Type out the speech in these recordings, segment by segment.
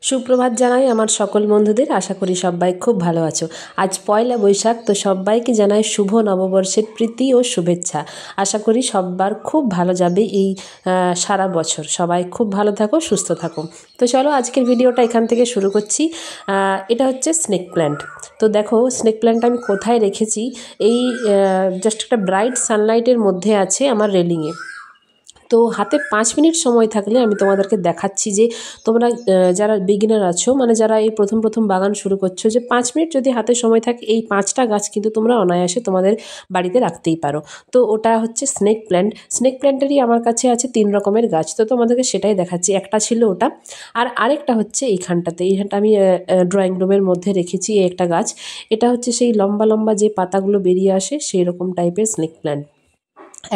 সুপ্রভাত জানাই আমার সকল বন্ধুদের। আশা করি সবাই খুব ভালো আছো। আজ পয়লা বৈশাখ, তো সবাইকে জানাই শুভ নববর্ষের প্রীতি ও শুভেচ্ছা। আশা করি সবার খুব ভালো যাবে এই সারা বছর। সবাই খুব ভালো থাকো, সুস্থ থাকো। তো চলো আজকের ভিডিওটা এখান থেকে শুরু করছি। এটা হচ্ছে স্নেক প্ল্যান্ট। তো দেখো স্নেক প্ল্যান্ট আমি কোথায় রেখেছি, এই জাস্ট একটা ব্রাইট সানলাইটের মধ্যে আছে আমার রেলিংয়ে। তো হাতে 5 মিনিট সময় থাকলে আমি তোমাদেরকে দেখাচ্ছি যে তোমরা যারা বিগিনার আছো, মানে যারা এই প্রথম প্রথম বাগান শুরু করছো, যে 5 মিনিট যদি হাতে সময় থাকে এই 5টা গাছ কিন্তু তোমরা অনায়াসে তোমাদের বাড়িতে রাখতেই পারো। তো ওটা হচ্ছে স্নেক প্ল্যান্ট। স্নেক প্ল্যান্টেরই আমার কাছে আছে 3 রকমের গাছ, তো তোমাদেরকে সেটাই দেখাচ্ছি। একটা ছিল ওটা, আর আরেকটা হচ্ছে এইখানটা আমি ড্রয়িং রুমের মধ্যে রেখেছি এই একটা গাছ। এটা হচ্ছে সেই লম্বা লম্বা যে পাতাগুলো বেরিয়ে আসে সেই রকম টাইপের স্নেক প্ল্যান্ট।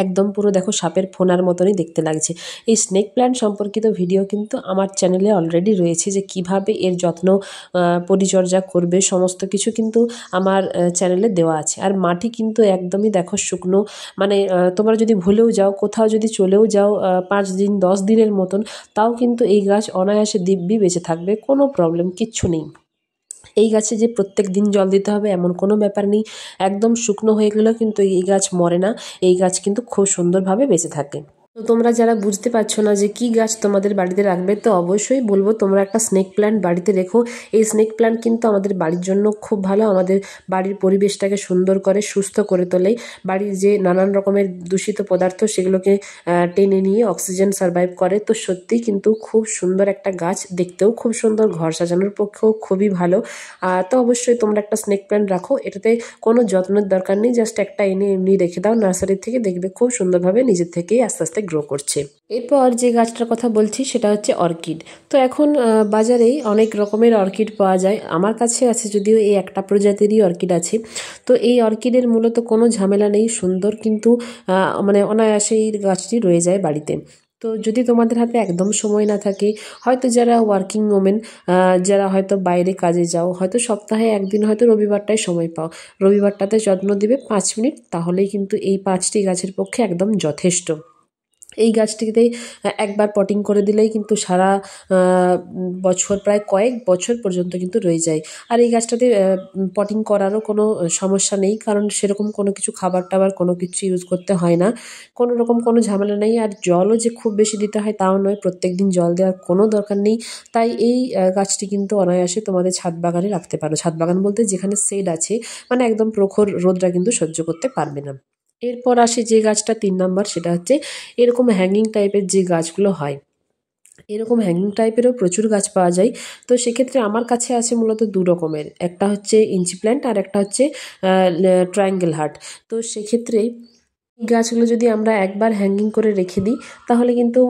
একদম পুরো দেখো সাপের ফোনার মতনই দেখতে লাগছে। এই স্নেক প্ল্যান্ট সম্পর্কিত ভিডিও কিন্তু আমার চ্যানেলে অলরেডি রয়েছে, যে কিভাবে এর যত্ন পরিচর্যা করবে সমস্ত কিছু কিন্তু আমার চ্যানেলে দেওয়া আছে। আর মাটি কিন্তু একদমই দেখো শুকনো, মানে তোমরা যদি ভুলেও যাও, কোথাও যদি চলেও যাও 5 দিন 10 দিনের মতন, তাও কিন্তু এই গাছ অনায়াসে দিব্যি বেঁচে থাকবে, কোনো প্রবলেম কিচ্ছু নেই। এই গাছে যে প্রত্যেক দিন জল দিতে হবে এমন কোনো ব্যাপার নেই। একদম শুকনো হয়ে গেলেও কিন্তু এই গাছ মরে না, এই গাছ কিন্তু খুব সুন্দরভাবে বেঁচে থাকে। তো তোমরা যারা বুঝতে পারছো না যে কি গাছ তোমাদের বাড়িতে রাখবে, তো অবশ্যই বলবো তোমরা একটা স্নেক প্ল্যান্ট বাড়িতে রেখো। এই স্নেক প্ল্যান্ট কিন্তু আমাদের বাড়ির জন্য খুব ভালো, আমাদের বাড়ির পরিবেশটাকে সুন্দর করে, সুস্থ করে তোলে। বাড়ির যে নানান রকমের দূষিত পদার্থ সেগুলোকে টেনে নিয়ে অক্সিজেন সার্ভাইভ করে। তো সত্যিই কিন্তু খুব সুন্দর একটা গাছ, দেখতেও খুব সুন্দর, ঘর সাজানোর পক্ষেও খুবই ভালো। তো অবশ্যই তোমরা একটা স্নেক প্ল্যান্ট রাখো। এটাতে কোনো যত্নের দরকার নেই, জাস্ট একটা এনে এমনি রেখে দাও নার্সারি থেকে, দেখবে খুব সুন্দরভাবে নিজের থেকেই আস্তে আস্তে গ্রো করছে। এরপর যে গাছটার কথা বলছি সেটা হচ্ছে অর্কিড। তো এখন বাজারেই অনেক রকমের অর্কিড পাওয়া যায়। আমার কাছে আছে যদিও এই একটা প্রজাতিরই অর্কিড আছে। তো এই অর্কিডের মূলত কোনো ঝামেলা নেই, সুন্দর কিন্তু মানে অনায়াসে এই গাছটি রয়ে যায় বাড়িতে। তো যদি তোমাদের হাতে একদম সময় না থাকে, হয়তো যারা ওয়ার্কিং ওমেন, যারা হয়তো বাইরে কাজে যাও, হয়তো সপ্তাহে একদিন হয়তো রবিবারটাই সময় পাও, রবিবারটাতে যত্ন দিবে 5 মিনিট, তাহলেই কিন্তু এই 5টি গাছের পক্ষে একদম যথেষ্ট। এই গাছটিতে একবার পটিং করে দিলেই কিন্তু সারা বছর, প্রায় কয়েক বছর পর্যন্ত কিন্তু রয়ে যায়। আর এই গাছটাতে পটিং করারও কোনো সমস্যা নেই, কারণ সেরকম কোনো কিছু খাবার টাবার কোনো কিছু ইউজ করতে হয় না, কোনো রকম কোনো ঝামেলা নেই। আর জলও যে খুব বেশি দিতে হয় তাও নয়, প্রত্যেক দিন জল দেওয়ার কোনো দরকার নেই। তাই এই গাছটি কিন্তু অনায়াসে তোমাদের ছাদ বাগানে রাখতে পারো। ছাদ বাগান বলতে যেখানে শেড আছে, মানে একদম প্রখর রোদরা কিন্তু সহ্য করতে পারবে না। এরপর আসে যে গাছটা 3 নম্বর, সেটা হচ্ছে এরকম হ্যাঙ্গিং টাইপের যে গাছগুলো হয়। এরকম হ্যাঙ্গিং টাইপেরও প্রচুর গাছ পাওয়া যায়। তো সেক্ষেত্রে আমার কাছে আছে মূলত 2 রকমের, একটা হচ্ছে ইঞ্চি প্ল্যান্ট আর একটা হচ্ছে ট্রায়াঙ্গেল হার্ট। তো সেক্ষেত্রে এই গাছগুলো যদি আমরা একবার হ্যাঙ্গিং করে রেখে দিই, তাহলে কিন্তু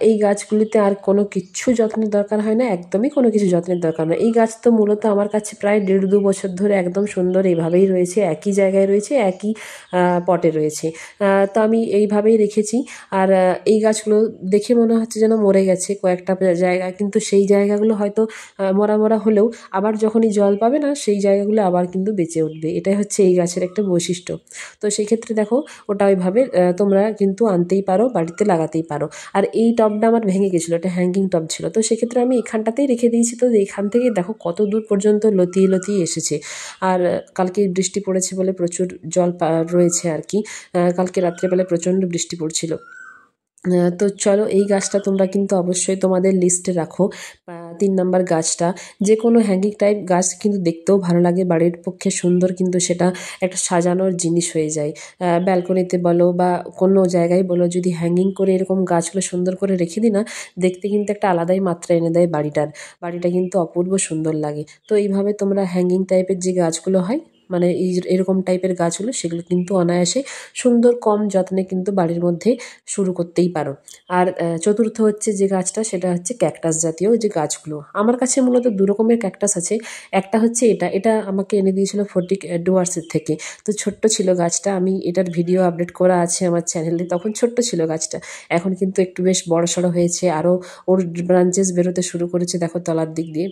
এই গাছগুলিতে আর কোনো কিচ্ছু যত্নের দরকার হয় না, একদমই কোনো কিছু যত্নের দরকার নয়। এই গাছ তো মূলত আমার কাছে প্রায় 1.5-2 বছর ধরে একদম সুন্দর এইভাবেই রয়েছে, একই জায়গায় রয়েছে, একই পটে রয়েছে। তো আমি এইভাবেই রেখেছি। আর এই গাছগুলো দেখে মনে হচ্ছে যেন মরে গেছে কয়েকটা জায়গা, কিন্তু সেই জায়গাগুলো হয়তো মরা মরা হলেও আবার যখনই জল পাবে না, সেই জায়গাগুলো আবার কিন্তু বেঁচে উঠবে। এটাই হচ্ছে এই গাছের একটা বৈশিষ্ট্য। তো সেক্ষেত্রে দেখো ওটা ওইভাবে তোমরা কিন্তু আনতেই পারো, বাড়িতে লাগাতেই পারো। আর এই টবটা আমার ভেঙে গেছিলো, এটা হ্যাঙ্গিং টব ছিল, তো সেক্ষেত্রে আমি এখানটাতেই রেখে দিয়েছি। তো এখান থেকে দেখো কত দূর পর্যন্ত লতিয়ে লতিয়ে এসেছে। আর কালকে বৃষ্টি পড়েছে বলে প্রচুর জল রয়েছে আর কি। কালকে রাত্রেবেলায় প্রচণ্ড বৃষ্টি পড়ছিল। তো চলো এই গাছটা তোমরা কিন্তু অবশ্যই তোমাদের লিস্টে রাখো। 3 নম্বর গাছটা যে কোনো হ্যাঙ্গিং টাইপ গাছ কিন্তু দেখতেও ভালো লাগে, বাড়ির পক্ষে সুন্দর, কিন্তু সেটা একটা সাজানোর জিনিস হয়ে যায়। ব্যালকনিতে বলো বা কোনো জায়গায় বলো, যদি হ্যাঙ্গিং করে এরকম গাছগুলো সুন্দর করে রেখে দিই না, দেখতে কিন্তু একটা আলাদাই মাত্রা এনে দেয় বাড়িটা কিন্তু অপূর্ব সুন্দর লাগে। তো এইভাবে তোমরা হ্যাঙ্গিং টাইপের যে গাছগুলো হয়, মানে এরকম টাইপের গাছগুলো, সেগুলো কিন্তু অনায়াসে সুন্দর কম যত্নে কিন্তু বাড়ির মধ্যে শুরু করতেই পারো। আর চতুর্থ হচ্ছে যে গাছটা, সেটা হচ্ছে ক্যাকটাস জাতীয় যে গাছগুলো। আমার কাছে মূলত 2 রকমের ক্যাকটাস আছে। একটা হচ্ছে এটা আমাকে এনে দিয়েছিল ফটিক ডুয়ার্সের থেকে। তো ছোট্ট ছিল গাছটা, আমি এটার ভিডিও আপলোড করা আছে আমার চ্যানেলে। তখন ছোট্ট ছিল গাছটা, এখন কিন্তু একটু বেশ বড়সড় হয়েছে, আরও ওর ব্রাঞ্চেস বেরোতে শুরু করেছে দেখো তলার দিক দিয়ে।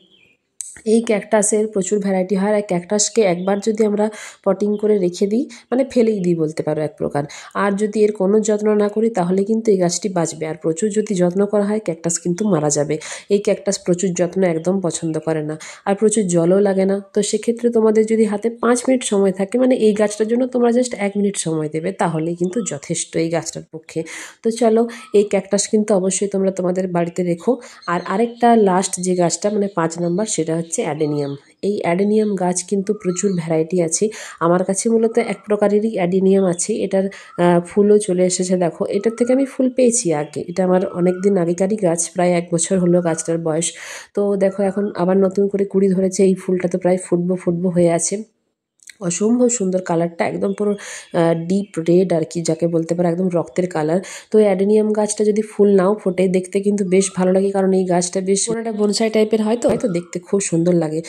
এই ক্যাকটাসের প্রচুর ভ্যারাইটি হয়। আর ক্যাকটাসকে একবার যদি আমরা পটিং করে রেখে দিই, মানে ফেলেই দিই বলতে পারো এক প্রকার, আর যদি এর কোনো যত্ন না করি তাহলে কিন্তু এই গাছটি বাঁচবে। আর প্রচুর যদি যত্ন করা হয় ক্যাকটাস কিন্তু মারা যাবে। এই ক্যাকটাস প্রচুর যত্ন একদম পছন্দ করে না, আর প্রচুর জলও লাগে না। তো সেক্ষেত্রে তোমাদের যদি হাতে 5 মিনিট সময় থাকে, মানে এই গাছটার জন্য তোমরা জাস্ট 1 মিনিট সময় দেবে, তাহলেই কিন্তু যথেষ্ট এই গাছটার পক্ষে। তো চলো, এই ক্যাকটাস কিন্তু অবশ্যই তোমরা তোমাদের বাড়িতে রেখো। আর আরেকটা লাস্ট যে গাছটা, মানে 5 নম্বর, সেটা হচ্ছে অ্যাডেনিয়াম। এই অ্যাডেনিয়াম গাছ কিন্তু প্রচুর ভ্যারাইটি আছে। আমার কাছে মূলত এক প্রকারেরই অ্যাডেনিয়াম আছে। এটার ফুলও চলে এসেছে, দেখো এটার থেকে আমি ফুল পেয়েছি আগে। এটা আমার অনেক দিন আগেকারই গাছ, প্রায় 1 বছর হলো গাছটার বয়স। তো দেখো এখন আবার নতুন করে কুঁড়ি ধরেছে। এই ফুলটা তো প্রায় ফুটবো ফুটবো হয়ে আছে। অসম্ভব সুন্দর কালারটা, একদম পুরো ডিপ রেড আর কি, যাকে বলতে পারো একদম রক্তের কালার। তো অ্যাডেনিয়াম গাছটা যদি ফুল নাও ফোটে, দেখতে কিন্তু বেশ ভালো লাগে, কারণ এই গাছটা বেশ একটা বনসাই টাইপের হয়তো হয়তো দেখতে খুব সুন্দর লাগে।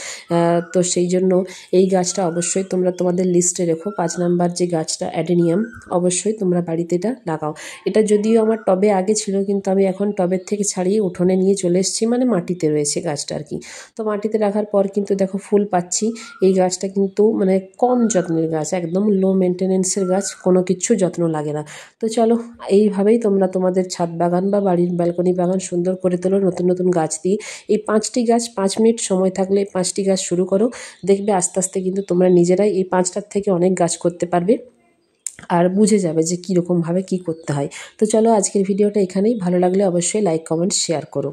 তো সেই জন্য এই গাছটা অবশ্যই তোমরা তোমাদের লিস্টে রেখো। 5 নম্বর যে গাছটা অ্যাডেনিয়াম, অবশ্যই তোমরা বাড়িতে এটা লাগাও। এটা যদিও আমার টবে আগে ছিল, কিন্তু আমি এখন টবের থেকে ছাড়িয়ে উঠোনে নিয়ে চলে এসেছি, মানে মাটিতে রয়েছে গাছটা আর কি। তো মাটিতে রাখার পর কিন্তু দেখো ফুল পাচ্ছি। এই গাছটা কিন্তু মানে কম যত্নের গাছ, একদম লো মেনটেনেন্সের গাছ, কোনো কিচ্ছু যত্ন লাগে না। তো চলো, এইভাবেই তোমরা তোমাদের ছাদ বাগান বা বাড়ির ব্যালকনি বাগান সুন্দর করে তোলো নতুন নতুন গাছ দিয়ে। এই 5টি গাছ, 5 মিনিট সময় থাকলে 5টি গাছ শুরু করো, দেখবে আস্তে আস্তে কিন্তু তোমরা নিজেরাই এই 5টার থেকে অনেক গাছ করতে পারবে, আর বুঝে যাবে যে কীরকমভাবে কী করতে হয়। তো চলো, আজকের ভিডিওটা এখানেই। ভালো লাগলে অবশ্যই লাইক, কমেন্ট, শেয়ার করো।